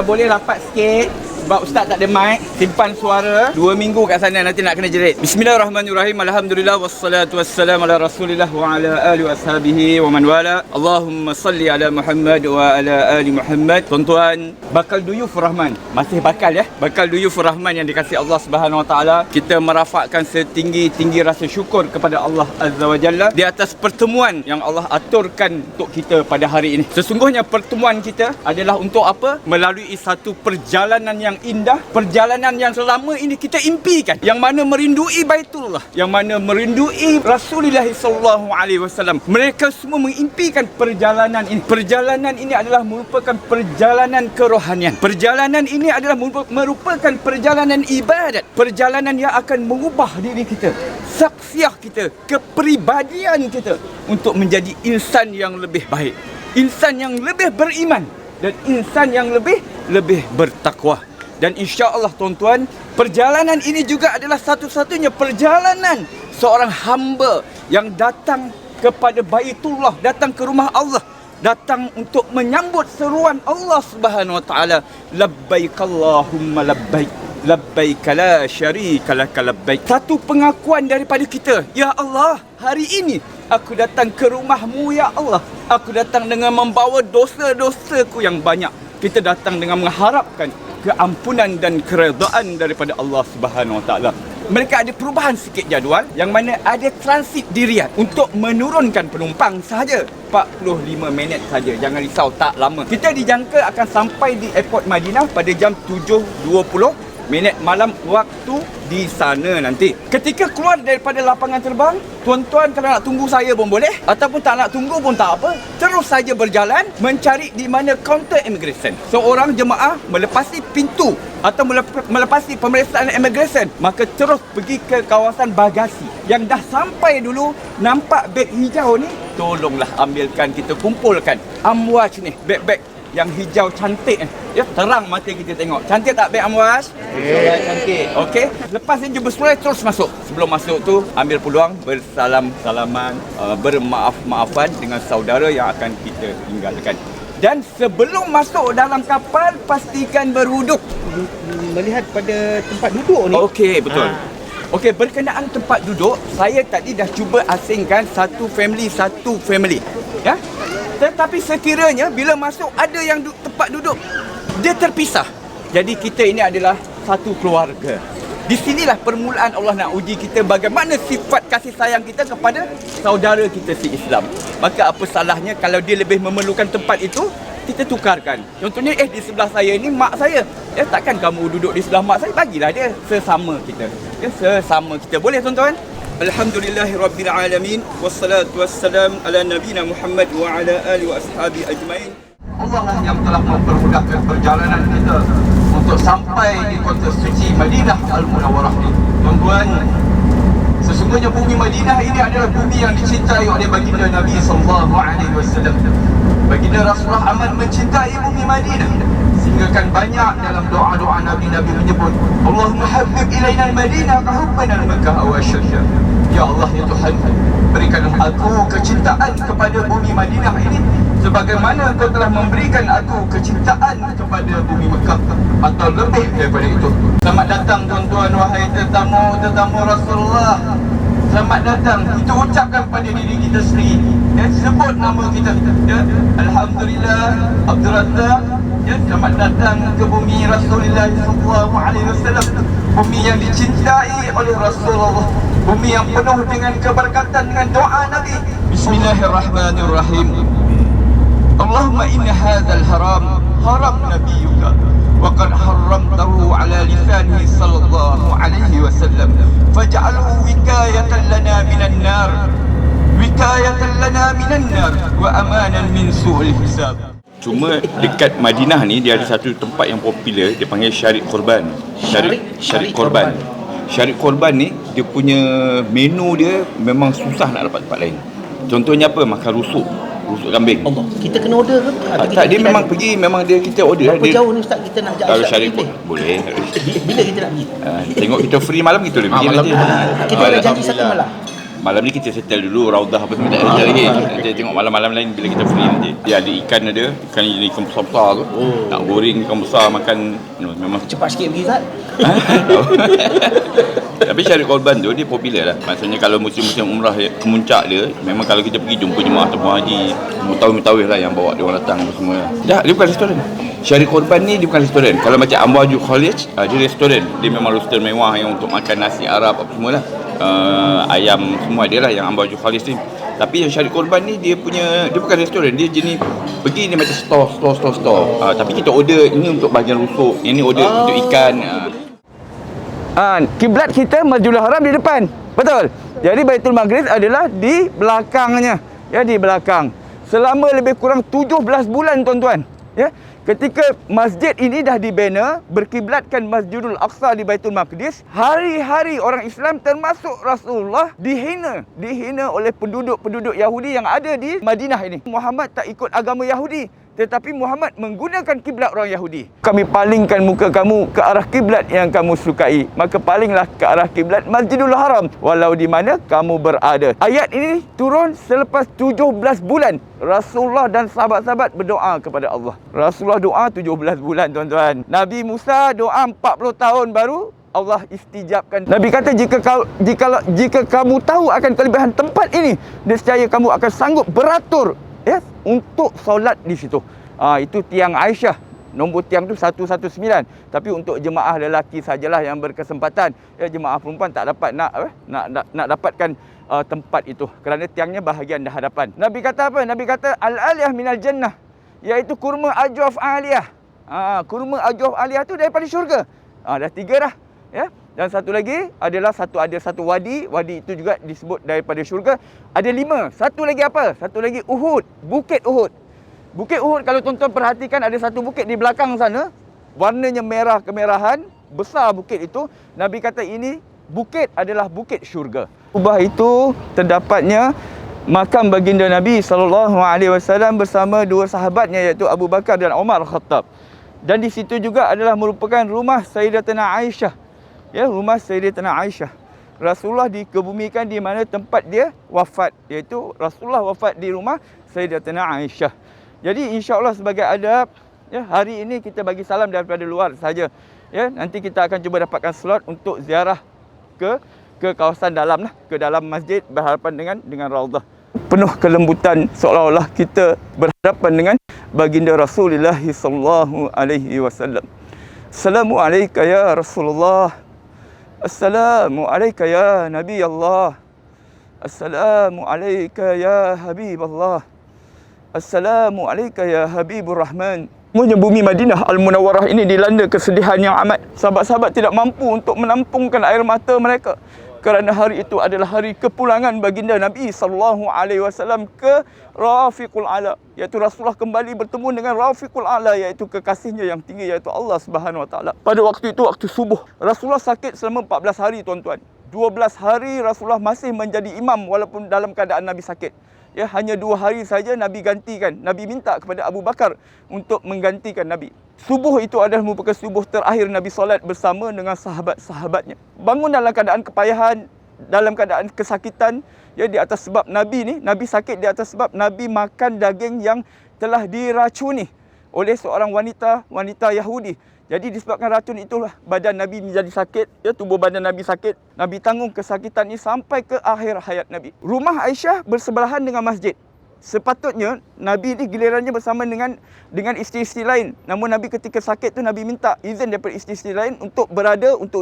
Boleh rapat sikit sebab ustaz tak ada mic, simpan suara 2 minggu kat sana nanti nak kena jerit. Bismillahirrahmanirrahim. Alhamdulillah wassalatu wassalamu ala Rasulillah wa ala alihi washabihi wa man wala. Allahumma salli ala Muhammad wa ala ali Muhammad. Tuan-tuan, bakal duyufur Rahman. Masih bakal ya. Bakal duyufur Rahman yang dikasihi Allah Subhanahu wa taala. Kita merafakkan setinggi-tinggi rasa syukur kepada Allah Azza wa Jalla di atas pertemuan yang Allah aturkan untuk kita pada hari ini. Sesungguhnya pertemuan kita adalah untuk apa? Melalui satu perjalanan yang indah, perjalanan yang selama ini kita impikan, yang mana merindui Baitullah, yang mana merindui Rasulullah sallallahu alaihi wasallam. Mereka semua mengimpikan perjalanan ini. Perjalanan ini adalah merupakan perjalanan kerohanian. Perjalanan ini adalah merupakan perjalanan ibadat, perjalanan yang akan mengubah diri kita, saksiah kita, kepribadian kita untuk menjadi insan yang lebih baik, insan yang lebih beriman dan insan yang lebih bertakwa. Dan insya-Allah tuan-tuan, perjalanan ini juga adalah satu-satunya perjalanan seorang hamba yang datang kepada Baitullah, datang ke rumah Allah, datang untuk menyambut seruan Allah Subhanahu wa taala, labbaik Allahumma labbaik, labbaik la syarika lak labbaik. Satu pengakuan daripada kita, ya Allah, hari ini aku datang ke rumahmu ya Allah. Aku datang dengan membawa dosa-dosaku yang banyak. Kita datang dengan mengharapkan keampunan dan keredaan daripada Allah Subhanahu wa taala. Mereka ada perubahan sikit jadual, yang mana ada transit di Riyadh untuk menurunkan penumpang sahaja 45 minit saja. Jangan risau, tak lama. Kita dijangka akan sampai di airport Madinah pada jam 7.20 minit malam waktu di sana nanti. Ketika keluar daripada lapangan terbang, tuan-tuan kalau nak tunggu saya pun boleh, ataupun tak nak tunggu pun tak apa, terus saja berjalan mencari di mana kaunter immigration. Seorang jemaah melepasi pintu atau melepasi pemeriksaan immigration, maka terus pergi ke kawasan bagasi. Yang dah sampai dulu, nampak beg hijau ni, tolonglah ambilkan, kita kumpulkan. Amwaj ni, beg-beg yang hijau cantik ni. Ya, terang mata kita tengok. Cantik tak beg Amwas? Cantik. Okey. Lepas ni jumpa seluruh terus masuk. Sebelum masuk tu, ambil peluang bersalam-salaman, bermaaf-maafan dengan saudara yang akan kita tinggalkan. Dan sebelum masuk dalam kapal, pastikan berwuduk. Melihat pada tempat duduk ni. Okey, betul. Okey, berkenaan tempat duduk, saya tadi dah cuba asingkan satu family. Ya? Tetapi sekiranya bila masuk ada yang tempat duduk, dia terpisah. Jadi kita ini adalah satu keluarga. Di sinilah permulaan Allah nak uji kita bagaimana sifat kasih sayang kita kepada saudara kita si Islam. Maka apa salahnya kalau dia lebih memerlukan tempat itu, kita tukarkan. Contohnya di sebelah saya ini mak saya. Takkan kamu duduk di sebelah mak saya, bagilah dia sesama kita. Sesama kita. Boleh tuan-tuan? Alhamdulillahirabbil alamin, wassalatu wassalam ala nabiyina Muhammad wa ala alihi wa ashabi ajmain. Allah lah yang telah mempermudahkan perjalanan kita untuk sampai di kota suci Madinah Al-Munawwarah ini. Tuan-tuan, sesungguhnya bumi Madinah ini adalah bumi yang dicintai oleh baginda Nabi sallallahu alaihi wasallam. Baginda Rasulullah amat mencintai bumi Madinah, sehingga kan banyak dalam doa-doa Nabi menyebut, Allahumma habib ilaina al-Madinah kahubban al-Makkah aw asyadda. Ya Allah, ya Tuhan, berikan aku kecintaan kepada bumi Madinah ini sebagaimana Engkau telah memberikan aku kecintaan kepada bumi Mekah atau lebih daripada itu. Selamat datang tuan-tuan, wahai tetamu Rasulullah. Selamat datang. Kita ucapkan pada diri kita sendiri. Sebut nama kita. Alhamdulillah, Abdul Razzaq. Selamat datang ke bumi Rasulullah sallallahu alaihi wasallam. Bumi yang dicintai oleh Rasulullah. Bumi yang penuh dengan keberkatan, dengan doa Nabi. Bismillahirrahmanirrahim. Allahumma inna hadzal haram haram nabiyyuka wa qad harramtahu ala lisanihi sallallahu alaihi wasallam faj'alhu wikayatan lana minan nar wa amanan min su'il hisab. Cuma dekat Madinah ni dia ada satu tempat yang popular, dia panggil Syarik Korban. Syarik Korban. Syarik Korban ni dia punya menu dia memang susah nak dapat tempat lain. Contohnya apa? Makan rusuk kambing. Allah. Kita kena order ke? Tak, dia memang pergi, memang kita order. Berapa jauh ni Ustaz kita nak ajak Ustaz? Kalau Syarik boleh. Bila kita nak pergi? Tengok kita free malam kita boleh pergi nanti. Kita ada janji satu malam. Malam ni kita settle dulu Raudah apa semua tak settle lagi. Kita tengok malam-malam lain bila kita free nanti. Dia ada ikan jenis ikan besar-besar tu. Nak goreng ikan besar makan memang Cepat sikit pergi Zat. Tapi syariat korban tu dia popular lah. Maksudnya kalau musim-musim umrah kemuncak dia, memang kalau kita pergi jumpa jemaah ataupun haji, mutawif-mutawif lah yang bawa dia orang datang semua. Dah, dia bukan restoran. Syariat korban ni dia bukan restoran. Kalau macam Amwaju College, dia restoran. Dia memang restoran mewah yang untuk makan nasi Arab apa semua lah. Ayam semua dia lah yang Amwaju College ni. Tapi yang syariat korban ni dia bukan restoran. Dia jenis pergi ni macam store. Tapi kita order ini untuk bahagian rusuk, ini order untuk ikan. Kiblat kita Masjidil Haram di depan. Betul. Jadi Baitul Maqdis adalah di belakangnya. Ya, di belakang. Selama lebih kurang 17 bulan tuan-tuan. Ya. Ketika masjid ini dah dibina, berkiblatkan Masjidul Aqsa di Baitul Maqdis, hari-hari orang Islam termasuk Rasulullah dihina oleh penduduk-penduduk Yahudi yang ada di Madinah ini. Muhammad tak ikut agama Yahudi, tetapi Muhammad menggunakan kiblat orang Yahudi. Kami palingkan muka kamu ke arah kiblat yang kamu sukai, maka palinglah ke arah kiblat Masjidul Haram walau di mana kamu berada. Ayat ini turun selepas 17 bulan Rasulullah dan sahabat-sahabat berdoa kepada Allah. Rasulullah doa 17 bulan tuan-tuan. Nabi Musa doa 40 tahun baru Allah istijabkan. Nabi kata jika kamu tahu akan kelebihan tempat ini, nescaya kamu akan sanggup beratur untuk solat di situ. Itu tiang Aisyah. Nombor tiang tu 119. Tapi untuk jemaah lelaki sajalah yang berkesempatan. Jemaah perempuan tak dapat nak dapatkan tempat itu kerana tiangnya bahagian dah hadapan. Nabi kata apa? Nabi kata al-aliyah minal jannah, iaitu kurma ajwaf aliyah. Kurma ajwaf aliyah tu daripada syurga. Dah 3 dah. Ya. Dan satu lagi adalah ada satu wadi itu juga disebut daripada syurga. Ada 5. Satu lagi apa? Satu lagi Uhud, Bukit Uhud. Bukit Uhud kalau tuan-tuan perhatikan ada satu bukit di belakang sana, warnanya merah kemerahan, besar bukit itu. Nabi kata ini bukit adalah bukit syurga. Kubah itu terdapatnya makam baginda Nabi SAW bersama 2 sahabatnya iaitu Abu Bakar dan Umar Khattab. Dan di situ juga adalah merupakan rumah Sayyidatina Aisyah. Ya, rumah Sayyidatina Aisyah. Rasulullah dikebumikan di mana tempat dia wafat, iaitu Rasulullah wafat di rumah Sayyidatina Aisyah. Jadi insya-Allah sebagai adab, ya, hari ini kita bagi salam daripada luar saja. Ya, nanti kita akan cuba dapatkan slot untuk ziarah ke kawasan dalam lah, ke dalam masjid berhadapan dengan Raudhah. Penuh kelembutan seolah-olah kita berhadapan dengan baginda Rasulullah sallallahu alaihi wasallam. Assalamu alayka ya Rasulullah. Assalamu alayka ya Nabi Allah. Assalamu alayka ya Habib Allah. Assalamu alayka ya Habibur Rahman. Semuanya bumi Madinah Al-Munawwarah ini dilanda kesedihan yang amat. Sahabat-sahabat tidak mampu untuk menampungkan air mata mereka kerana hari itu adalah hari kepulangan baginda Nabi sallallahu alaihi wasallam ke Rafiqul A'la, iaitu Rasulullah kembali bertemu dengan Rafiqul A'la, iaitu kekasihnya yang tinggi, iaitu Allah Subhanahu wa taala. Pada waktu itu waktu subuh, Rasulullah sakit selama 14 hari tuan-tuan. 12 hari Rasulullah masih menjadi imam walaupun dalam keadaan Nabi sakit. Ya, hanya 2 hari saja Nabi gantikan. Nabi minta kepada Abu Bakar untuk menggantikan Nabi. Subuh itu adalah merupakan subuh terakhir Nabi solat bersama dengan sahabat-sahabatnya. Bangun dalam keadaan kepayahan, dalam keadaan kesakitan. Ya, di atas sebab Nabi sakit di atas sebab Nabi makan daging yang telah diracuni oleh seorang wanita Yahudi. Jadi disebabkan racun itulah badan Nabi menjadi sakit, ya, tubuh badan Nabi sakit. Nabi tanggung kesakitan ini sampai ke akhir hayat Nabi. Rumah Aisyah bersebelahan dengan masjid. Sepatutnya Nabi ni gilirannya bersama dengan isteri-isteri lain. Namun Nabi ketika sakit tu Nabi minta izin daripada isteri-isteri lain untuk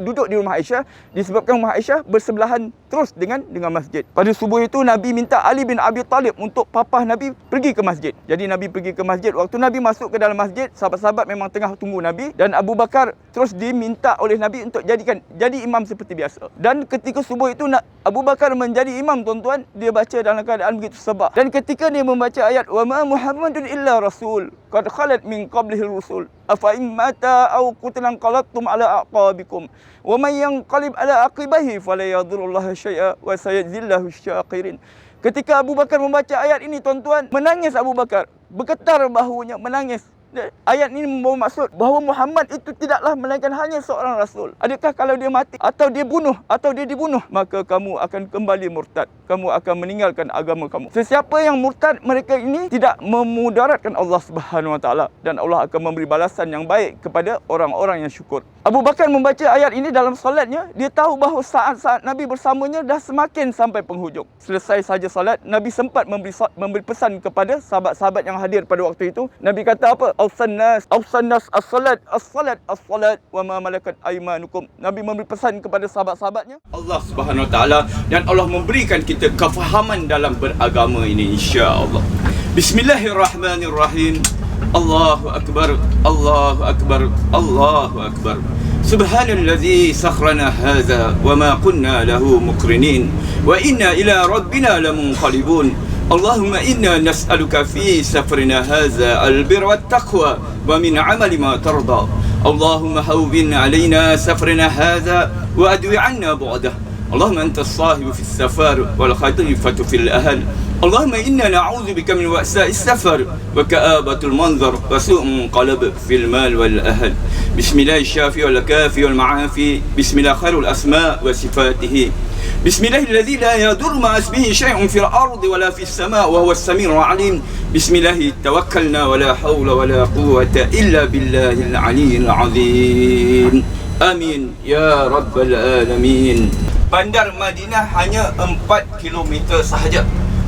duduk di rumah Aisyah, disebabkan rumah Aisyah bersebelahan terus dengan masjid. Pada subuh itu Nabi minta Ali bin Abi Talib untuk papah Nabi pergi ke masjid. Jadi Nabi pergi ke masjid. Waktu Nabi masuk ke dalam masjid, sahabat-sahabat memang tengah tunggu Nabi, dan Abu Bakar terus diminta oleh Nabi untuk jadi imam seperti biasa. Dan ketika subuh itu Abu Bakar menjadi imam tuan-tuan, dia baca dalam keadaan begitu sabah. Dan ketika dia membaca ayat wa ma Muhammadun illa rasul qad khalat min qablihi rusul afa in mata aw qutila qalabtum ala aqabikum wa man yanqalib ala aqibahi fala yadhurrullaha syai'a wa sayajzillahu syakirin. Ketika Abu Bakar membaca ayat ini tuan-tuan, menangis Abu Bakar, bergetar bahunya menangis. Ayat ini membawa maksud bahawa Muhammad itu tidaklah melainkan hanya seorang rasul. Adakah kalau dia mati atau dia bunuh atau dia dibunuh, maka kamu akan kembali murtad. Kamu akan meninggalkan agama kamu. Sesiapa yang murtad, mereka ini tidak memudaratkan Allah Subhanahu Wa Taala, dan Allah akan memberi balasan yang baik kepada orang-orang yang syukur. Abu Bakar membaca ayat ini dalam solatnya. Dia tahu bahawa saat-saat Nabi bersamanya dah semakin sampai penghujung. Selesai saja solat, Nabi sempat memberi pesan kepada sahabat-sahabat yang hadir pada waktu itu. Nabi kata apa? Awsannas as-salat wa ma malakat aymanukum. Nabi memberi pesan kepada sahabat-sahabatnya, Allah Subhanahu Wa Taala, dan Allah memberikan kita kefahaman dalam beragama ini, insya-Allah. Bismillahirrahmanirrahim. Allahu akbar, Allahu akbar, Allahu akbar. Subhanallazi sakhrana hadza wa ma kunna lahu muqrinin wa inna ila rabbina lamunqalibun. Allahumma inna nas'aluka fi safarina hadza albirra wat taqwa wa min 'amali ma tarda. Allahumma hawwin 'alaina safarina hadza wa adwi 'anna bu'dah. Allahumma antas sahibu fis safar wal khatifatu fil ahl. Allahumma inna na'udzu bika min wa'sa'is safar wa ka'abatul manzar wa su'un qalb fil mal wal ahl. Bismillahis syafi wal kafi wal ma'afi. Bismillah khairul asma' wa sifatihi. Bismillahilladzi la yadur ma ismihi syai'un fil ardi wala fis sama' wa huwas samiul 'alim. Bismillahi tawakkalna wa la haula wa la quwwata illa billahil 'aliyyil 'azim. Amin ya rabbal alamin. Bandar Madinah hanya 4 km sahaja.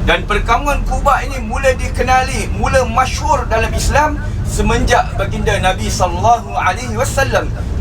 Dan perkampungan Quba ini mula dikenali, mula masyhur dalam Islam semenjak baginda Nabi SAW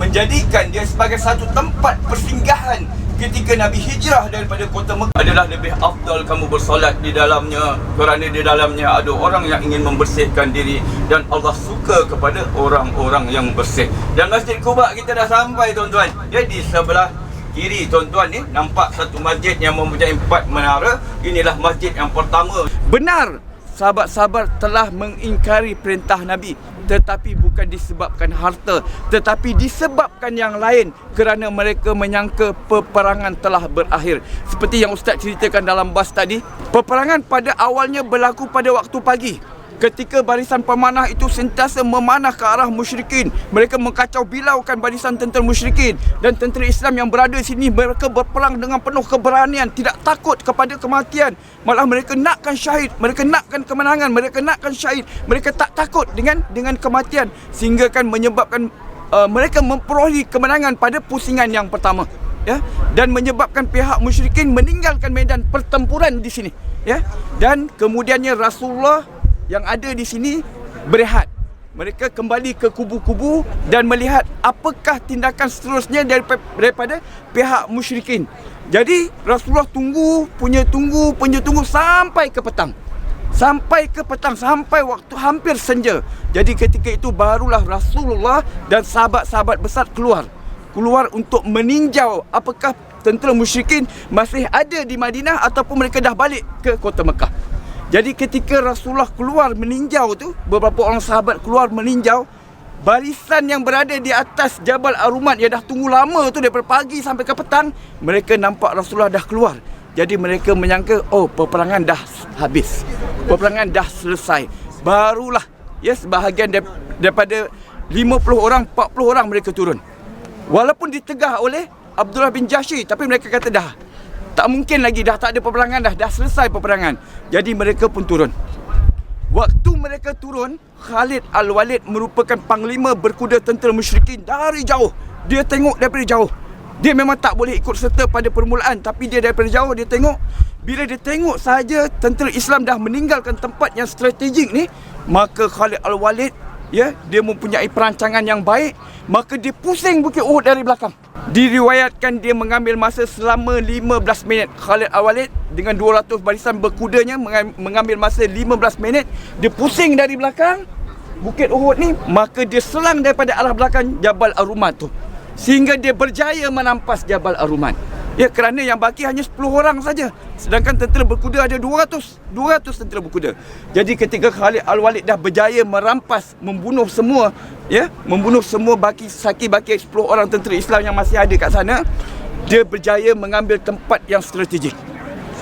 menjadikan dia sebagai satu tempat persinggahan ketika Nabi hijrah daripada kota Mekah. Adalah lebih afdal kamu bersolat di dalamnya, kerana di dalamnya ada orang yang ingin membersihkan diri, dan Allah suka kepada orang-orang yang bersih. Dan Masjid Quba kita dah sampai, tuan-tuan. Jadi sebelah kiri, tuan-tuan, ni nampak satu masjid yang mempunyai 4 menara. Inilah masjid yang pertama. Benar, sahabat-sahabat telah mengingkari perintah Nabi, tetapi bukan disebabkan harta, tetapi disebabkan yang lain, kerana mereka menyangka peperangan telah berakhir. Seperti yang Ustaz ceritakan dalam bas tadi, peperangan pada awalnya berlaku pada waktu pagi, ketika barisan pemanah itu sentiasa memanah ke arah musyrikin. Mereka mengkacau bilaukan barisan tentera musyrikin, dan tentera Islam yang berada di sini, mereka berperang dengan penuh keberanian, tidak takut kepada kematian. Malah mereka nakkan syahid, mereka nakkan kemenangan, mereka nakkan syahid. Mereka tak takut dengan kematian, sehingga kan menyebabkan mereka memperolehi kemenangan pada pusingan yang pertama, ya, dan menyebabkan pihak musyrikin meninggalkan medan pertempuran di sini, ya. Dan kemudiannya Rasulullah yang ada di sini berehat. Mereka kembali ke kubu-kubu dan melihat apakah tindakan seterusnya daripada pihak musyrikin. Jadi Rasulullah tunggu sampai ke petang. Sampai waktu hampir senja. Jadi ketika itu barulah Rasulullah dan sahabat-sahabat besar keluar untuk meninjau apakah tentera musyrikin masih ada di Madinah ataupun mereka dah balik ke kota Mekah. Jadi ketika Rasulullah keluar meninjau tu, beberapa orang sahabat keluar meninjau, barisan yang berada di atas Jabal Ar-Rumat yang dah tunggu lama tu daripada pagi sampai ke petang, mereka nampak Rasulullah dah keluar. Jadi mereka menyangka, oh, peperangan dah habis, peperangan dah selesai. Barulah, sebahagian daripada 50 orang, 40 orang mereka turun. Walaupun ditegah oleh Abdullah bin Jahsy, tapi mereka kata dah tak mungkin lagi, dah tak ada peperangan, dah selesai peperangan. Jadi mereka pun turun. Waktu mereka turun, Khalid Al-Walid merupakan panglima berkuda tentera musyrikin dari jauh. Dia tengok daripada jauh. Dia memang tak boleh ikut serta pada permulaan, tapi dia daripada jauh dia tengok. Bila dia tengok sahaja tentera Islam dah meninggalkan tempat yang strategik ni, maka Khalid Al-Walid, dia mempunyai perancangan yang baik, maka dia pusing Bukit Uhud dari belakang. Diriwayatkan dia mengambil masa selama 15 minit. Khalid Al-Walid dengan 200 barisan berkudanya mengambil masa 15 minit. Dia pusing dari belakang Bukit Uhud ni, maka dia serang daripada arah belakang Jabal Ar-Rumat tu, sehingga dia berjaya menampas Jabal Ar-Rumat. Ya, kerana yang baki hanya 10 orang saja, sedangkan tentera berkuda ada 200 tentera berkuda. Jadi ketika Khalid Al-Walid dah berjaya merampas, membunuh semua baki 10 orang tentera Islam yang masih ada kat sana, dia berjaya mengambil tempat yang strategik.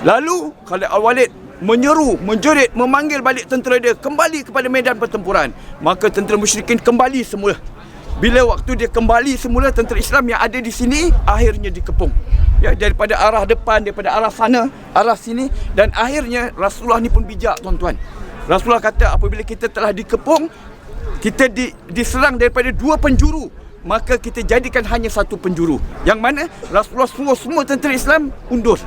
Lalu Khalid Al-Walid menyeru, menjerit, memanggil balik tentera dia kembali kepada medan pertempuran. Maka tentera musyrikin kembali semula. Bila waktu dia kembali semula, tentera Islam yang ada di sini akhirnya dikepung. Ya, daripada arah depan, daripada arah sana, arah sini, dan akhirnya Rasulullah ni pun bijak, tuan-tuan. Rasulullah kata apabila kita telah dikepung, kita diserang daripada dua penjuru, maka kita jadikan hanya satu penjuru. Yang mana Rasulullah suruh semua tentera Islam undur.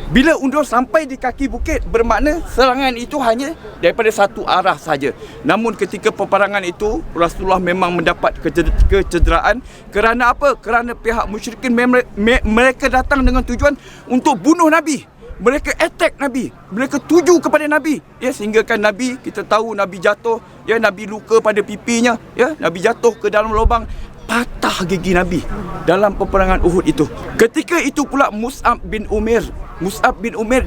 Bila undur sampai di kaki bukit, bermakna serangan itu hanya daripada satu arah saja. Namun ketika peperangan itu, Rasulullah memang mendapat kecederaan. Kerana apa? Kerana pihak musyrikin mereka datang dengan tujuan untuk bunuh Nabi. Mereka attack Nabi. Mereka tuju kepada Nabi. Ya, sehinggakan Nabi, kita tahu Nabi jatuh. Ya, Nabi luka pada pipinya. Ya, Nabi jatuh ke dalam lubang. Patah gigi Nabi dalam peperangan Uhud itu. Ketika itu pula Mus'ab bin Umair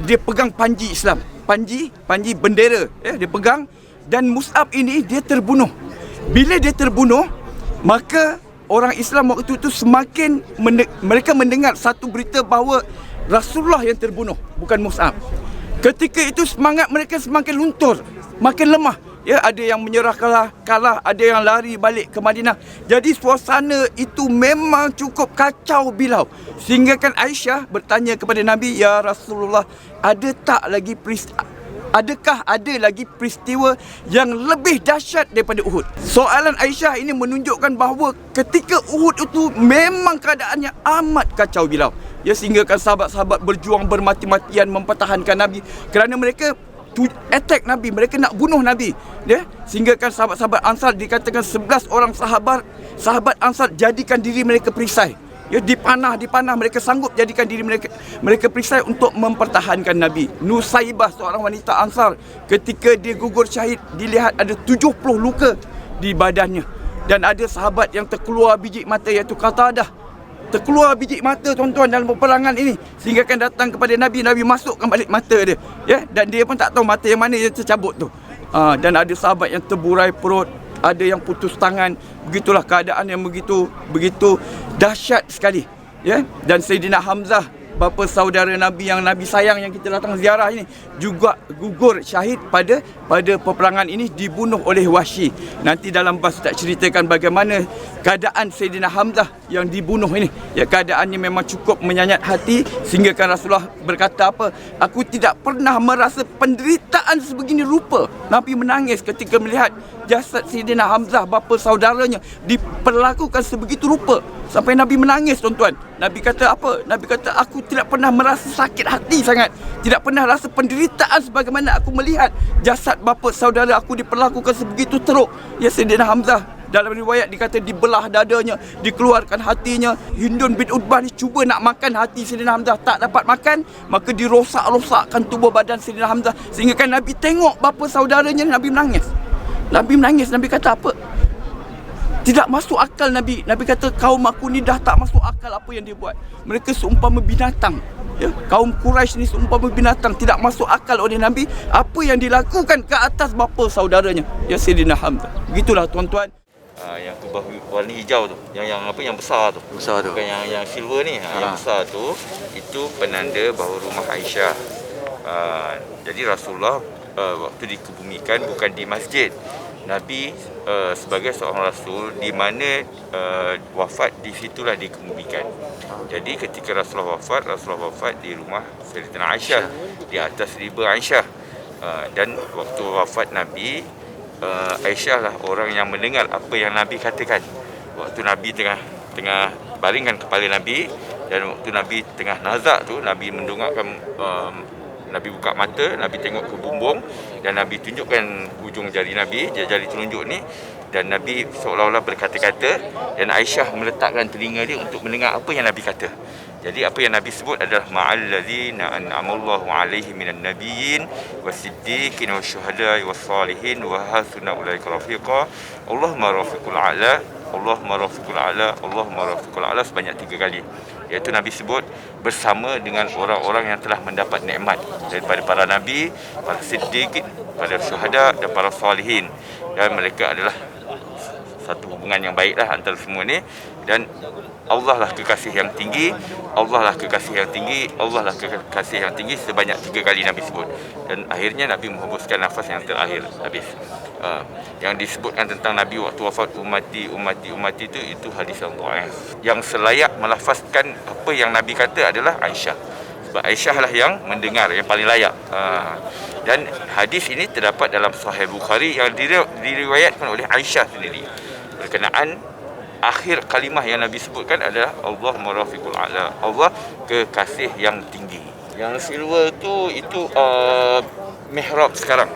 dia pegang panji Islam. Panji bendera, ya, dia pegang, dan Mus'ab ini dia terbunuh. Bila dia terbunuh, maka orang Islam waktu itu semakin mereka mendengar satu berita bahawa Rasulullah yang terbunuh, bukan Mus'ab. Ketika itu semangat mereka semakin luntur, makin lemah. Ya, ada yang menyerah kalah, ada yang lari balik ke Madinah. Jadi suasana itu memang cukup kacau bilau. Sehinggakan Aisyah bertanya kepada Nabi, "Ya Rasulullah, adakah ada lagi peristiwa yang lebih dahsyat daripada Uhud?" Soalan Aisyah ini menunjukkan bahawa ketika Uhud itu memang keadaannya amat kacau bilau. Ya, sehinggakan sahabat-sahabat berjuang bermati-matian mempertahankan Nabi kerana mereka attack Nabi, mereka nak bunuh Nabi. Ya, sehinggakan sahabat-sahabat Ansar dikatakan 11 orang sahabat Ansar jadikan diri mereka perisai. Ya, dipanah mereka sanggup jadikan diri mereka perisai untuk mempertahankan Nabi. Nusaibah, seorang wanita Ansar, ketika dia gugur syahid, dilihat ada 70 luka di badannya, dan ada sahabat yang terkeluar biji mata, iaitu Qatadah. Terkeluar biji mata, tuan-tuan, dalam peperangan ini, sehingga akan datang kepada Nabi masukkan balik mata dia, ya, dan dia pun tak tahu mata yang mana yang tercabut tu. Dan ada sahabat yang terburai perut, ada yang putus tangan. Begitulah keadaan yang begitu dahsyat sekali, ya. Dan Sayyidina Hamzah, bapa saudara Nabi yang Nabi sayang, yang kita datang ziarah ini, juga gugur syahid pada peperangan ini, dibunuh oleh Wahsy. Nanti dalam bab tak ceritakan bagaimana keadaan Sayyidina Hamzah yang dibunuh ini. Ya, keadaannya memang cukup menyayat hati, sehingga kan Rasulullah berkata apa? "Aku tidak pernah merasa penderitaan sebegini rupa." Nabi menangis ketika melihat jasad Sayyidina Hamzah, bapa saudaranya, diperlakukan sebegitu rupa. Sampai Nabi menangis, tuan-tuan. Nabi kata apa? Nabi kata, "Aku tidak pernah merasa sakit hati sangat. Tidak pernah rasa penderitaan sebagaimana aku melihat jasad bapa saudara aku diperlakukan sebegitu teruk." Ya, Sayyidina Hamzah, dalam riwayat dikata dibelah dadanya, dikeluarkan hatinya. Hindun bin Utbah ni cuba nak makan hati Sayyidina Hamzah, tak dapat makan, maka dirosak-rosakkan tubuh badan Sayyidina Hamzah. Sehingga kan Nabi tengok bapa saudaranya, Nabi menangis. Nabi kata apa? Tidak masuk akal Nabi. Nabi kata, kaum aku ni dah tak masuk akal apa yang dia buat. Mereka seumpama binatang. Ya, kaum Quraisy ni seumpama binatang, tidak masuk akal oleh Nabi apa yang dilakukan ke atas bapa saudaranya, ya, Sayyidina Hamzah. Begitulah, tuan-tuan. Yang tu warna hijau tu, yang besar tu. Bukan yang silver ni. Yang besar tu itu penanda bahawa rumah Aisyah. Jadi Rasulullah waktu dikebumikan bukan di masjid. Nabi sebagai seorang rasul, di mana wafat di situlah dikebumikan. Jadi ketika Rasulullah wafat di rumah Sayyidatina Aisyah, di atas riba Aisyah. Dan waktu wafat Nabi, Aisyah lah orang yang mendengar apa yang Nabi katakan. Waktu Nabi tengah baringkan kepala Nabi, dan waktu Nabi tengah nazak tu, Nabi mendongakkan, Nabi buka mata, Nabi tengok ke bumbung, dan Nabi tunjukkan ujung jari Nabi, jari telunjuk ni, dan Nabi seolah-olah berkata-kata, dan Aisyah meletakkan telinga dia untuk mendengar apa yang Nabi kata. Jadi apa yang Nabi sebut adalah ma'allazina an'amallahu 'alaihim minan nabiyyin wasiddiqin wasyuhada'i wassalihin wa hasuna ulaika rafiqa. Allahumma rafiqul a'la, Allahumma rafiqul a'la, Allahumma rafiqul a'la sebanyak 3 kali. Iaitu Nabi sebut bersama dengan orang-orang yang telah mendapat nikmat daripada para nabi, para siddiq, para syuhada dan para salihin. Dan mereka adalah satu hubungan yang baiklah antara semua ni. Dan Allah lah kekasih yang tinggi, Allah lah kekasih yang tinggi, Allah lah kekasih yang tinggi, sebanyak 3 kali Nabi sebut. Dan akhirnya Nabi menghembuskan nafas yang terakhir habis. Yang disebutkan tentang Nabi waktu wafat, umati itu hadis yang dhaif. Yang selayak melafazkan apa yang Nabi kata adalah Aisyah. Sebab Aisyah lah yang mendengar, yang paling layak. Dan hadis ini terdapat dalam Sahih Bukhari yang diriwayatkan oleh Aisyah sendiri. Berkenaan akhir kalimah yang Nabi sebutkan adalah Allah marafiqul a'la, Allah kekasih yang tinggi. Yang silver tu itu mihrab sekarang,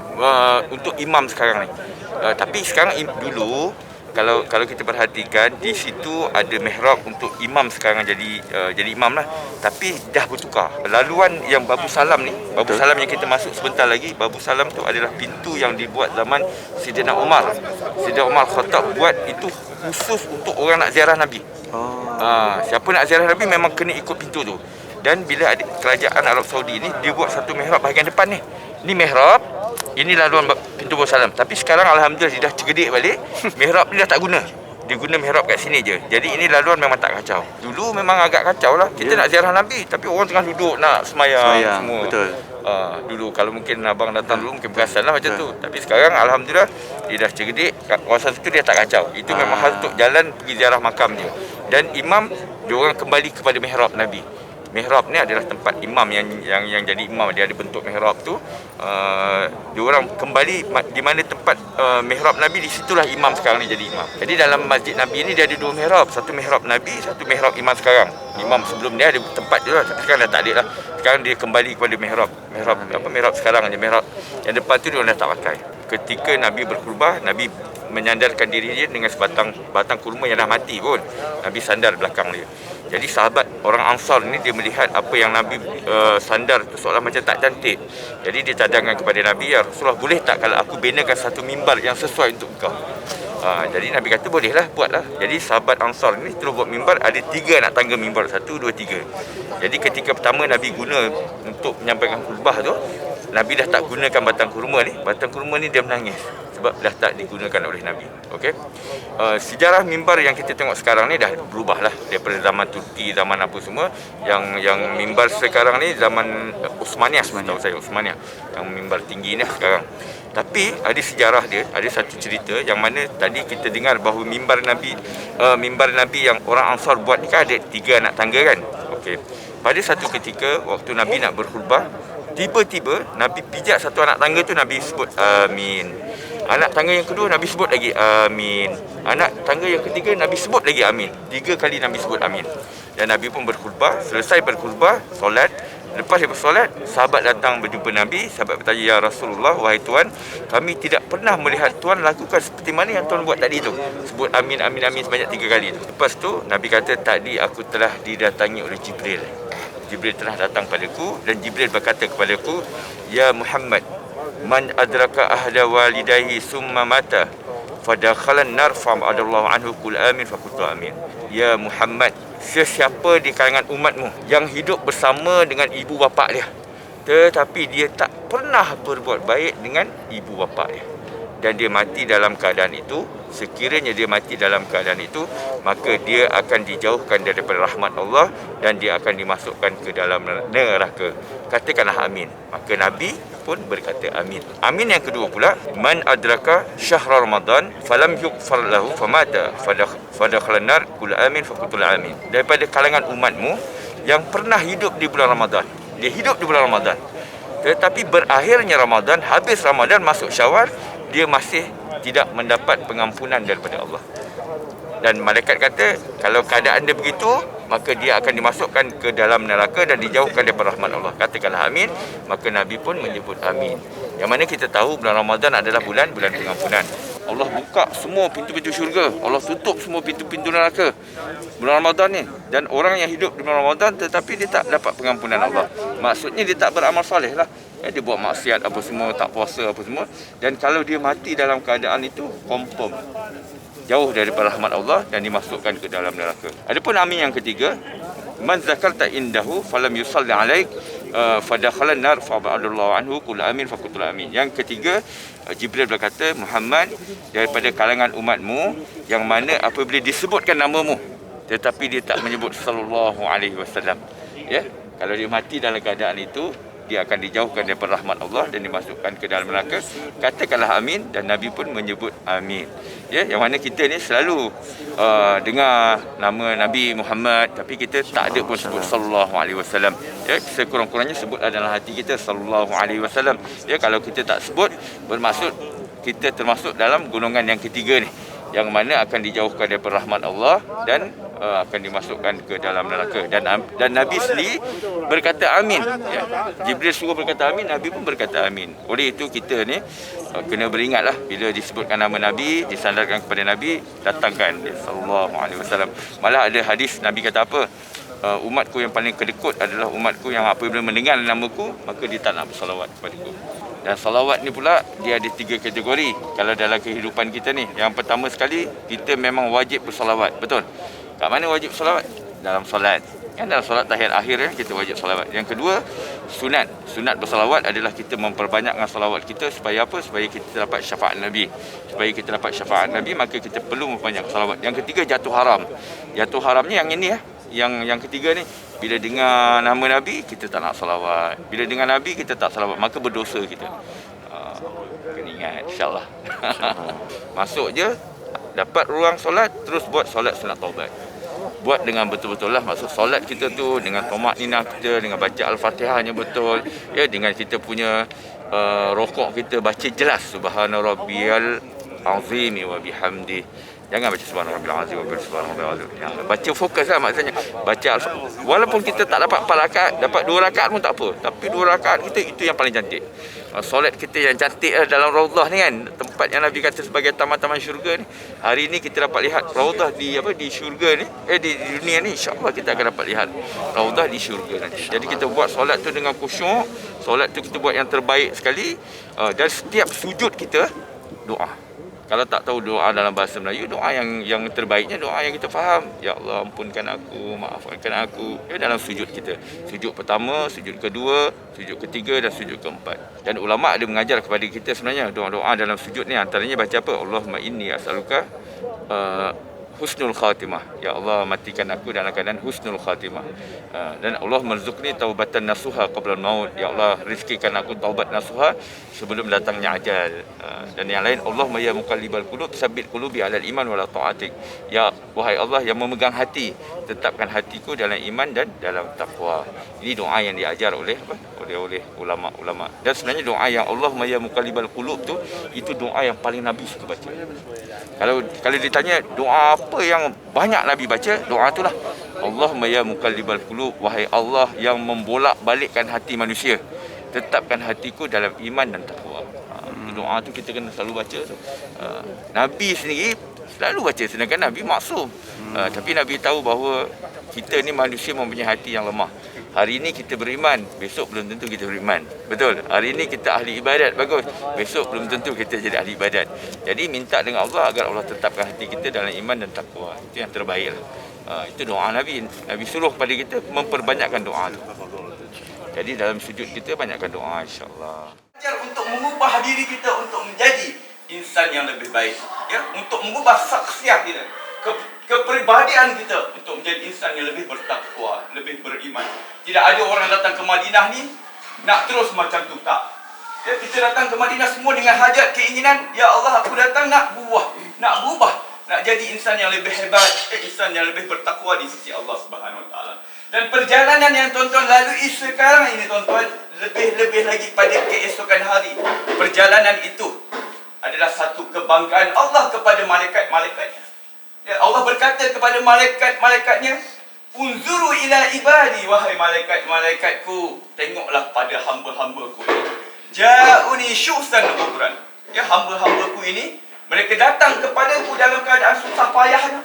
untuk imam sekarang ni. Tapi sekarang dulu kalau kita perhatikan, di situ ada mihrab untuk imam sekarang jadi imam lah. Tapi dah bertukar. Laluan yang Babu Salam ni, Babu Salam yang kita masuk sebentar lagi, Babu Salam tu adalah pintu yang dibuat zaman Sayyidina Umar. Sayyidina Umar Khattab buat itu khusus untuk orang nak ziarah Nabi. Siapa nak ziarah Nabi memang kena ikut pintu tu. Dan bila ada kerajaan Arab Saudi ni, dia buat satu mihrab bahagian depan ni. Ni mihrab, ini laluan pintu Babu Salam. Tapi sekarang alhamdulillah dia dah cegedik balik. Mihrab ni dah tak guna. Dia guna mihrab kat sini je. Jadi ini laluan memang tak kacau. Dulu memang agak kacau lah. Kita nak ziarah Nabi, tapi orang tengah duduk nak semayang semua. Betul. Dulu kalau mungkin abang datang dulu mungkin perasan lah macam tu. Tapi sekarang alhamdulillah dia dah cegedik. Kawasan situ dia tak kacau. Itu memang khas untuk jalan pergi ziarah makam dia. Dan imam, dia orang kembali kepada mihrab Nabi. Mihrab ni adalah tempat imam yang jadi imam. Dia ada bentuk mihrab tu. Dia orang kembali di mana tempat mihrab Nabi, di situlah imam sekarang ni jadi imam. Jadi dalam masjid Nabi ni dia ada 2 mihrab. Satu mihrab Nabi, satu mihrab imam sekarang. Imam sebelum dia ada tempat dia lah, tapi sekarang dah tak ada lah. Sekarang dia kembali kepada mihrab. Mihrab sekarang je, mihrab yang depan tu dia orang dah tak pakai. Ketika Nabi berkhutbah, Nabi menyandarkan diri dia dengan sebatang kurma yang dah mati pun. Nabi sandar belakang dia. Jadi sahabat orang Ansar ni dia melihat apa yang Nabi sandar tu seolah macam tak cantik. Jadi dia cadangkan kepada Nabi, ya Rasulullah, boleh tak kalau aku binakan satu mimbar yang sesuai untuk engkau? Jadi Nabi kata bolehlah, buatlah. Jadi sahabat Ansar ni terus buat mimbar, ada 3 anak tangga mimbar, 1, 2, 3. Jadi ketika pertama Nabi guna untuk menyampaikan khutbah tu, Nabi dah tak gunakan batang kurma ni. Batang kurma ni dia menangis sebab dah tak digunakan oleh Nabi. Okey. Sejarah mimbar yang kita tengok sekarang ni dah berubah lah daripada zaman Turki, zaman apa semua. Yang mimbar sekarang ni zaman Uthmaniyah, tahu saya Uthmaniyah. Yang mimbar tinggi ni sekarang. Tapi ada sejarah dia, ada satu cerita yang mana tadi kita dengar bahawa mimbar Nabi yang orang Ansar buat ni kan ada 3 anak tangga kan. Okey. Pada satu ketika waktu Nabi nak berkhutbah, tiba-tiba Nabi pijak satu anak tangga tu, Nabi sebut amin. Anak tangga yang kedua Nabi sebut lagi amin. Anak tangga yang ketiga Nabi sebut lagi amin. 3 kali Nabi sebut amin. Dan Nabi pun berkhutbah, selesai berkhutbah, solat. Lepas dia bersolat, sahabat datang berjumpa Nabi. Sahabat bertanya, ya Rasulullah, wahai Tuan, kami tidak pernah melihat Tuan lakukan seperti mana yang Tuan buat tadi tu. Sebut amin, amin, amin sebanyak 3 kali tu. Lepas tu Nabi kata, tadi aku telah didatangi oleh Jibril. Jibril telah datang padaku dan Jibril berkata kepadaku, ya Muhammad, man adraka ahla walidayhi summa mata fadakhalan nar fa'adallahu anhu qul amin faqultu amin. Ya Muhammad, sesiapa di kalangan umatmu yang hidup bersama dengan ibu bapa dia, tetapi dia tak pernah berbuat baik dengan ibu bapa dia, dan dia mati dalam keadaan itu, sekiranya dia mati dalam keadaan itu, maka dia akan dijauhkan daripada rahmat Allah dan dia akan dimasukkan ke dalam neraka. Katakanlah amin. Maka Nabi pun berkata amin. Amin yang kedua pula, man adraka syahr Ramadan falam yughfar lahu famata fadakhalan nar qul amin faqultu amin. Daripada kalangan umatmu yang pernah hidup di bulan Ramadan. Dia hidup di bulan Ramadan, tetapi berakhirnya Ramadan, habis Ramadan masuk Syawal, dia masih tidak mendapat pengampunan daripada Allah. Dan malaikat kata, kalau keadaan dia begitu, maka dia akan dimasukkan ke dalam neraka dan dijauhkan daripada rahmat Allah. Katakanlah amin. Maka Nabi pun menyebut amin. Yang mana kita tahu bulan Ramadan adalah bulan pengampunan. Allah buka semua pintu-pintu syurga, Allah tutup semua pintu-pintu neraka bulan Ramadan ni. Dan orang yang hidup di bulan Ramadan tetapi dia tak dapat pengampunan Allah, maksudnya dia tak beramal soleh lah. Dia buat maksiat apa semua, tak puasa apa semua. Dan kalau dia mati dalam keadaan itu, confirm jauh daripada rahmat Allah dan dimasukkan ke dalam neraka. Adapun amin yang ketiga, man zakarta indahu falam yusalli alaik fadakhalan nar fa ba'adallahu anhu qul amin fa qul amin. Yang ketiga, Jibril berkata, Muhammad daripada kalangan umatmu yang mana apabila disebutkan namamu tetapi dia tak menyebut sallallahu alaihi wasallam, ya, kalau dia mati dalam keadaan itu, dia akan dijauhkan daripada rahmat Allah dan dimasukkan ke dalam neraka. Katakanlah amin, dan Nabi pun menyebut amin. Ya, yang mana kita ni selalu dengar nama Nabi Muhammad tapi kita tak ada pun sebut sallallahu alaihi wasallam. Ya, sekurang-kurangnya sebutlah dalam hati kita sallallahu alaihi wasallam. Ya, kalau kita tak sebut, bermaksud kita termasuk dalam golongan yang ketiga ni, yang mana akan dijauhkan daripada rahmat Allah dan akan dimasukkan ke dalam neraka. Dan Nabi sendiri berkata amin, ya. Jibril suruh berkata amin, Nabi pun berkata amin. Oleh itu kita ni kena beringatlah bila disebutkan nama Nabi, disandarkan kepada Nabi, datangkan sallallahu alaihi wasallam. Malah ada hadis Nabi kata apa? Umatku yang paling kedekut adalah umatku yang apabila mendengar namaku maka dia tak nak bersalawat kepadaku. Dan salawat ni pula dia ada 3 kategori kalau dalam kehidupan kita ni. Yang pertama sekali, kita memang wajib bersalawat, betul? Kat mana wajib salawat? Dalam solat. Kan dalam solat tahiyat akhir kita wajib salawat. Yang kedua, sunat. Sunat bersalawat adalah kita memperbanyakkan salawat kita supaya apa? Supaya kita dapat syafaat Nabi. Supaya kita dapat syafaat Nabi, maka kita perlu memperbanyakkan salawat. Yang ketiga, jatuh haram. Jatuh haramnya yang ini ya. Yang ketiga ni, bila dengar nama Nabi kita tak nak salawat. Bila dengar Nabi kita tak salawat, maka berdosa kita. Kena ingat, insya-Allah. Masuk je, dapat ruang solat, terus buat solat sunat taubat. Buat dengan betul-betul lah. Maksud solat kita tu dengan tumakninah kita, dengan baca Al-Fatihahnya betul, ya, dengan kita punya rokok kita baca jelas subhana rabbiyal azim wa bihamdi. Jangan baca subhana rabbil azim wa subhana rabbil azim. Baca fokus lah maksudnya. Baca walaupun kita tak dapat 4 rakaat, dapat 2 rakaat pun tak apa. Tapi 2 rakaat kita itu yang paling cantik. Solat kita yang cantik dalam raudhah ni kan, tempat yang Nabi kata sebagai taman-taman syurga ni. Hari ni kita dapat lihat raudhah di syurga ni, di dunia ni, insya-Allah kita akan dapat lihat raudhah di syurga nanti. Jadi kita buat solat tu dengan khusyuk, solat tu kita buat yang terbaik sekali, dan setiap sujud kita doa. Kalau tak tahu doa dalam bahasa Melayu, doa yang terbaiknya doa yang kita faham. Ya Allah, ampunkan aku, maafkan aku. Ya, dalam sujud kita. Sujud pertama, sujud kedua, sujud ketiga dan sujud keempat. Dan ulama ada mengajar kepada kita sebenarnya doa-doa dalam sujud ni, antaranya baca apa? Allahumma inni as'aluka husnul khatimah. Ya Allah, matikan aku dalam keadaan husnul khatimah. Dan Allah marzuqni taubatan nasuha qabla al-maut. Ya Allah, rizkikan aku taubat nasuha sebelum datangnya ajal. Dan yang lain, Allahumma ya muqallibal qulub tsabbit qulubi 'alal iman wa la ta'atik. Ya wahai Allah yang memegang hati, tetapkan hatiku dalam iman dan dalam takwa. Ini doa yang diajar oleh ulama-ulama. Dan sebenarnya doa yang Allahumma ya muqallibal qulub tu, itu doa yang paling Nabi suka baca. Kalau ditanya doa apa yang banyak Nabi baca, doa itulah. Allahumma ya muqallibal qulub, wahai Allah yang membolak-balikkan hati manusia, tetapkan hatiku dalam iman dan takwa. Doa tu kita kena selalu baca tu. Nabi sendiri selalu baca, sedangkan Nabi maksum. Tapi Nabi tahu bahawa kita ni manusia mempunyai hati yang lemah. Hari ini kita beriman, besok belum tentu kita beriman. Betul? Hari ini kita ahli ibadat, bagus. Besok belum tentu kita jadi ahli ibadat. Jadi minta dengan Allah agar Allah tetapkan hati kita dalam iman dan takwa. Itu yang terbaik lah. Itu doa Nabi. Nabi suruh pada kita memperbanyakkan doa tu. Jadi dalam sujud kita banyakkan doa, insya-Allah. Untuk mengubah diri kita untuk menjadi insan yang lebih baik, ya, untuk mengubah saksiat kita, kepribadian kita untuk menjadi insan yang lebih bertakwa, lebih beriman. Tidak ada orang datang ke Madinah ni nak terus macam tu, tak. Ya, kita datang ke Madinah semua dengan hajat, keinginan, ya Allah, aku datang nak berubah, nak jadi insan yang lebih hebat, insan yang lebih bertakwa di sisi Allah Subhanahu Wa Taala. Dan perjalanan yang tuan-tuan lalui sekarang ini, tuan-tuan, lebih-lebih lagi pada keesokan hari. Perjalanan itu adalah satu kebanggaan Allah kepada malaikat-malaikatnya. Ya, Allah berkata kepada malaikat-malaikatnya, unzuru ila ibadi, wahai malaikat-malaikatku, tengoklah pada hamba-hambaku ini. Ja'uni syuhsan ghubran. Ya, hamba-hambaku ini, mereka datang kepadaku dalam keadaan susah payahnya,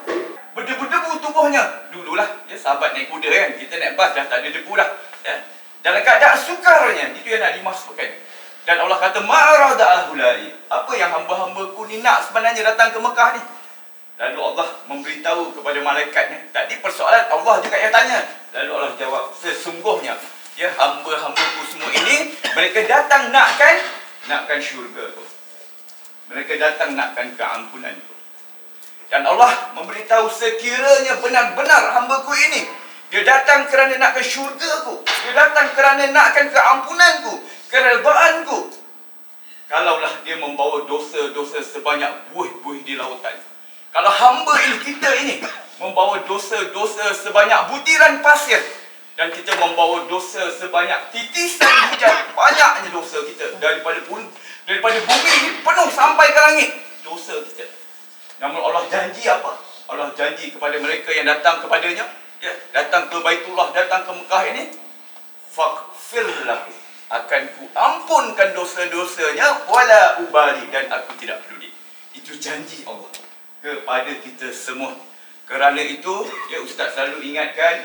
berdebu-debu tubuhnya. Dululah, ya, sahabat naik kuda kan, kita naik bas dah tak ada debu dah. Ya. Dalam keadaan sukarnya, itu yang nak dimasukkan. Dan Allah kata, ma'rada'ahu lai. Apa yang hamba-hambaku ni nak sebenarnya datang ke Mekah ni? Lalu Allah memberitahu kepada malaikatnya. Tadi persoalan Allah juga yang tanya. Lalu Allah jawab, sesungguhnya Ya, hamba-hambaku semua ini, mereka datang nakkan syurga tu. Mereka datang nakkan keampunan tu. Dan Allah memberitahu sekiranya benar-benar hamba-Ku ini, dia datang kerana nakkan syurga-Ku, dia datang kerana nakkan keampunan-Ku, keredaan-Ku. Kalaulah dia membawa dosa-dosa sebanyak buih-buih di lautan. Kalau hamba ini, kita ini, membawa dosa-dosa sebanyak butiran pasir, dan kita membawa dosa sebanyak titisan hujan, banyaknya dosa kita daripada bumi ini penuh sampai ke langit dosa kita. Namun Allah janji apa? Allah janji kepada mereka yang datang kepadanya, ya, datang ke Baitullah, datang ke Mekah ini, faghfir lahu, akan ku ampunkan dosa-dosanya, wala ubali, dan aku tidak peduli. Itu janji Allah kepada kita semua. Kerana itu, ya, Ustaz selalu ingatkan,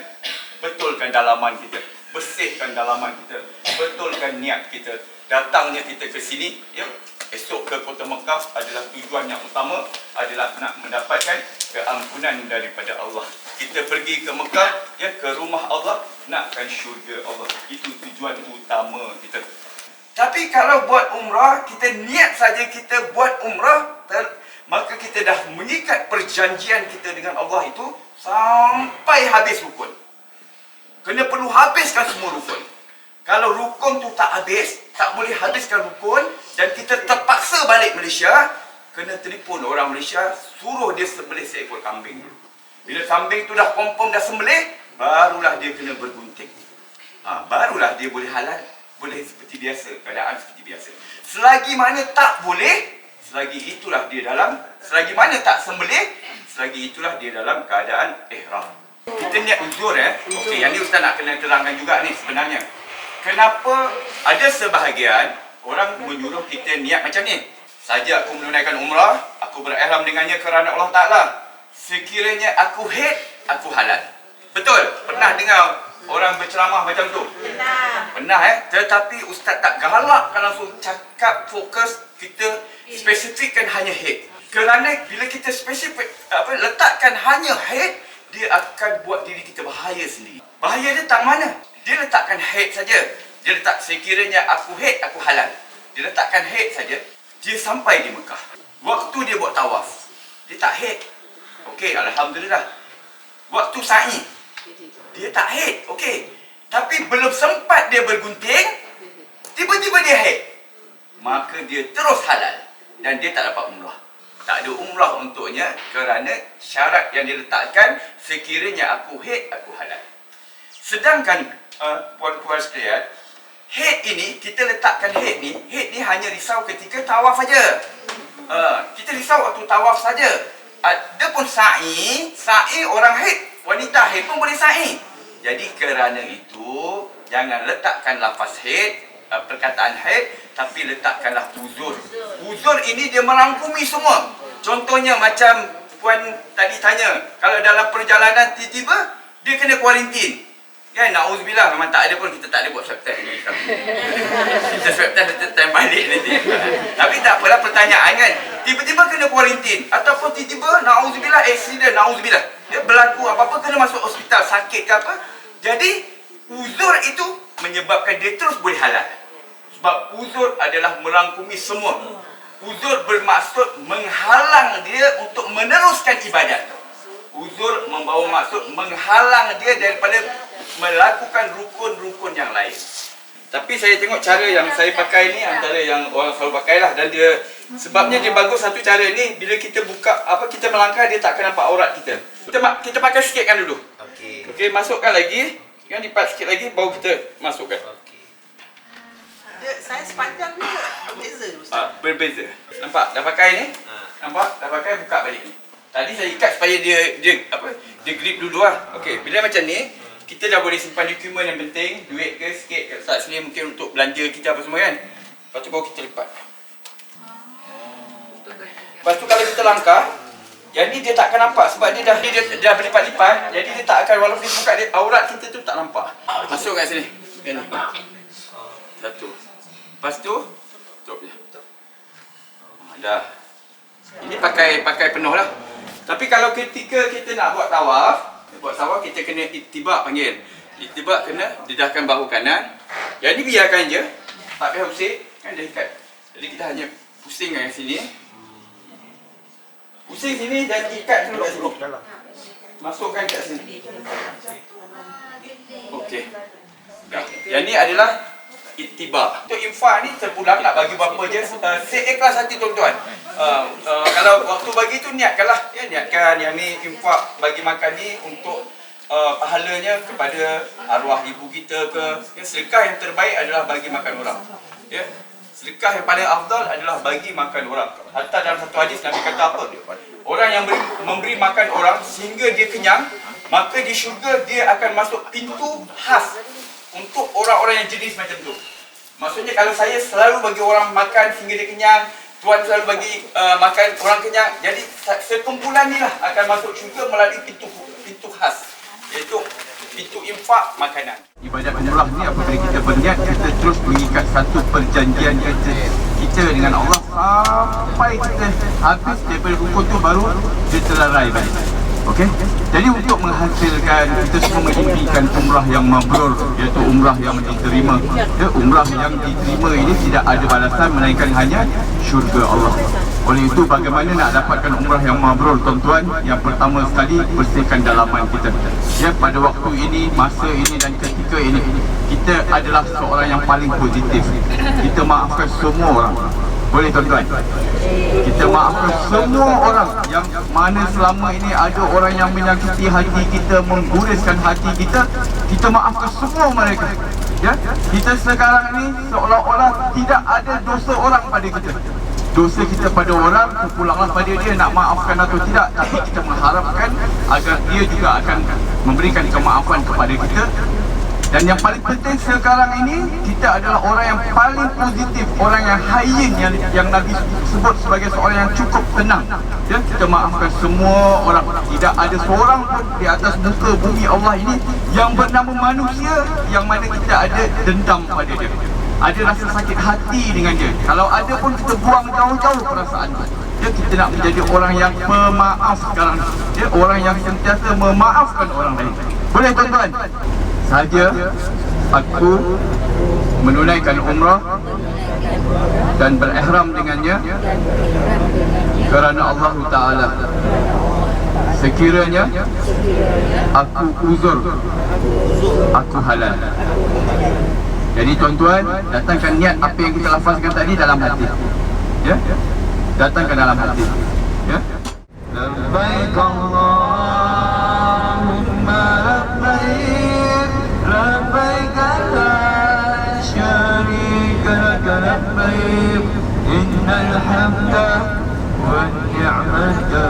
betulkan dalaman kita, bersihkan dalaman kita, betulkan niat kita. Datangnya kita ke sini, ya, esok ke kota Mekah adalah tujuan yang utama, adalah nak mendapatkan keampunan daripada Allah. Kita pergi ke Mekah, ya, ke rumah Allah, nakkan syurga Allah. Itu tujuan utama kita. Tapi kalau buat umrah, kita niat saja kita buat umrah, maka kita dah mengikat perjanjian kita dengan Allah itu sampai habis rukun. Kena perlu habiskan semua rukun. Kalau rukun tu tak habis, tak boleh habiskan rukun, dan kita terpaksa balik Malaysia, kena telefon orang Malaysia, suruh dia sembelih seekor kambing dulu. Bila kambing tu dah confirm dah sembelih, barulah dia kena bergunting. Barulah dia boleh halal, boleh seperti biasa, keadaan seperti biasa. Selagi mana tak boleh, selagi itulah dia dalam, selagi mana tak sembelih, selagi itulah dia dalam keadaan ihram. Kita niat uzur, okey, yang ni Ustaz nak kena terangkan juga ni sebenarnya. Kenapa ada sebahagian orang menyuruh kita niat macam ni? Saja aku menunaikan umrah, aku berihram dengannya kerana Allah Ta'ala. Sekiranya aku haid, aku halal. Betul? Pernah dengar orang berceramah macam tu? Pernah, Tetapi Ustaz tak galakkan langsung cakap fokus, kita spesifikkan hanya haid. Kerana bila kita spesifik, letakkan hanya haid, dia akan buat diri kita bahaya sendiri. Bahaya dia tak mana? Dia letakkan haid saja. Dia letak sekiranya aku haid, aku halal. Dia letakkan haid saja. Dia sampai di Mekah. Waktu dia buat tawaf, dia tak haid. Okey, alhamdulillah. Waktu sa'i, dia tak haid. Okey. Tapi belum sempat dia bergunting, tiba-tiba dia haid. Maka dia terus halal dan dia tak dapat umrah. Tak ada umrah untuknya kerana syarat yang diletakkan sekiranya aku haid, aku halal. Sedangkan puan-puan sekalian, haid ini, kita letakkan haid ni hanya risau ketika tawaf saja. Kita risau waktu tawaf saja. Ada pun sa'i orang haid, wanita haid pun boleh sa'i. Jadi kerana itu, jangan letakkan lafaz haid, perkataan haid, tapi letakkanlah uzur. Uzur ini dia merangkumi semua. Contohnya macam puan tadi tanya, kalau dalam perjalanan tiba-tiba dia kena kuarantin. Kan, na'udzubillah, memang tak ada pun, kita tak ada buat swab test ni. Kita swab test, kita time balik nanti. Tapi tak apalah pertanyaan kan. Tiba-tiba kena kuarantin. Ataupun tiba-tiba, na'udzubillah, accident, na'udzubillah. Dia berlaku apa-apa, kena masuk hospital, sakit ke apa. Jadi, uzur itu menyebabkan dia terus boleh halal. Sebab uzur adalah merangkumi semua. Uzur bermaksud menghalang dia untuk meneruskan ibadat. Uzur membawa maksud menghalang dia daripada melakukan rukun-rukun yang lain. Tapi saya tengok cara yang saya pakai ni antara yang orang selalu pakai lah, dan dia sebabnya dia bagus satu cara ni, bila kita buka kita melangkah, dia tak akan nampak aurat kita. Kita pakai sikitkan dulu. Okey, masukkan lagi, kan lipat sikit lagi baru kita masukkan. Saya sepanjang ni berbeza, Ustaz. Berbeza. Nampak? Dah pakai ni? Nampak? Dah pakai, buka balik ni. Tadi saya ikat supaya dia grip dulu lah. Okey, bila macam ni, kita dah boleh simpan dokumen yang penting, duit ke sikit kat letak sini mungkin untuk belanja kita apa semua kan. Lepas tu baru kita lipat. Lepas tu kalau kita langkah, yang ni dia tak akan nampak sebab dia dah berlipat-lipat, jadi dia tak akan, walaupun dia buka dia, aurat kita tu tak nampak. Masuk kat sini. Ni. Satu. Lepas tu tutup je. Dah. Ini pakai penuh lah. Tapi kalau ketika kita nak buat tawaf kita kena itibak panggil. Itibak kena dedahkan bahu kanan. Yang ni biarkan je. Tak payah pusing. Kan dah ikat. Jadi kita hanya pusingkan kat sini. Pusing sini dan ikat dulu kat sini. Masukkan kat sini. Okey. Dah. Yang ni adalah itibak. Untuk infak ni terpulang nak bagi berapa je. Seikhlas hati tuan-tuan. Kalau waktu bagi tu niatkanlah. Ya, niatkan yang ni infak bagi makan ni untuk pahalanya kepada arwah ibu kita ke. Ya, sedekah yang terbaik adalah bagi makan orang. Ya. Sedekah yang paling afdal adalah bagi makan orang. Hatta dalam satu hadis Nabi kata apa? Orang yang memberi makan orang sehingga dia kenyang, maka di syurga dia akan masuk pintu khas untuk orang-orang yang jenis macam tu. Maksudnya kalau saya selalu bagi orang makan sehingga dia kenyang, Tuan selalu bagi makan orang kenyang, jadi sekumpulan ni lah akan masuk syurga melalui pintu khas, iaitu pintu infak makanan. Ibadat umrah ni apabila kita berniat, kita terus mengikat satu perjanjian kita dengan Allah sampai kita habis daripada rukun tu baru dia terlarai balik. Okey? Jadi untuk menghasilkan, kita semua mengimpikan umrah yang mabrur, iaitu umrah yang diterima. Ya, umrah yang diterima ini tidak ada balasan melainkan hanya syurga Allah. Oleh itu bagaimana nak dapatkan umrah yang mabrur tuan-tuan? Yang pertama sekali, bersihkan dalaman kita. Ya, pada waktu ini, masa ini dan ketika ini, kita adalah seorang yang paling positif. Kita maafkan semua orang. Boleh tuan-tuan? Kita maafkan semua orang yang mana selama ini ada orang yang menyakiti hati kita, mengguriskan hati kita. Kita maafkan semua mereka. Ya? Kita sekarang ini seolah-olah tidak ada dosa orang pada kita. Dosa kita pada orang terpulanglah pada dia, nak maafkan atau tidak. Tapi kita mengharapkan agar dia juga akan memberikan kemaafan kepada kita. Dan yang paling penting sekarang ini, kita adalah orang yang paling positif, orang yang hayyin, yang Nabi sebut sebagai seorang yang cukup tenang. Ya, kita maafkan semua orang. Tidak ada seorang pun di atas muka bumi Allah ini yang bernama manusia yang mana kita ada dendam pada dia, ada rasa sakit hati dengan dia. Kalau ada pun kita buang jauh-jauh perasaan itu. Ya, kita nak menjadi orang yang pemaaf sekarang. Ya, orang yang sentiasa memaafkan orang lain. Boleh tuan-tuan? Saja aku menunaikan umrah dan berihram dengannya kerana Allah Ta'ala. Sekiranya aku uzur, aku halal. Jadi tuan-tuan, datangkan niat apa yang kita lafazkan tadi dalam hati. Ya, datangkan dalam hati. Ya. Labbaik Allahumma labbaik, labbaik la syarika laka labbaik, innal hamda wan ni'mata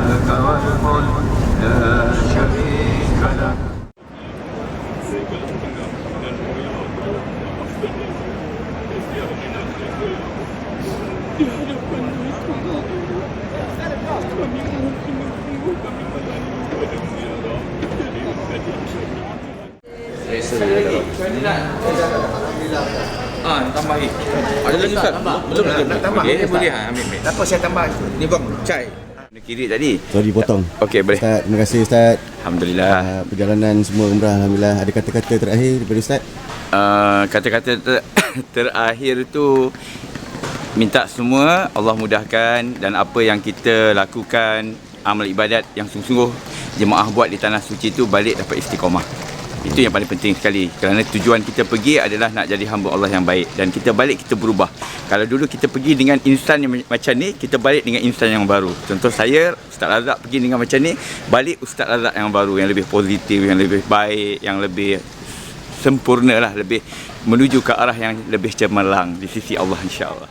laka wal mulk la syarika lak. Tambahi. Ada lagi Ustaz? Belum lagi. Nak tambah? Okey, boleh ambil. Tak apa, saya tambah. Ni bang, chai. Kiri tadi. Sorry potong. Okey, boleh. Ustaz, terima kasih Ustaz. Alhamdulillah. Perjalanan semua umrah alhamdulillah. Ada kata-kata terakhir daripada Ustaz? Kata-kata terakhir tu, minta semua Allah mudahkan, dan apa yang kita lakukan, amal ibadat yang sungguh-sungguh jemaah buat di tanah suci tu, balik dapat istiqamah. Itu yang paling penting sekali, kerana tujuan kita pergi adalah nak jadi hamba Allah yang baik, dan kita balik kita berubah. Kalau dulu kita pergi dengan insan yang macam ni, kita balik dengan insan yang baru. Contoh saya, Ustaz Razak pergi dengan macam ni, balik Ustaz Razak yang baru, yang lebih positif, yang lebih baik, yang lebih sempurna lah, lebih menuju ke arah yang lebih cemerlang di sisi Allah, insya-Allah.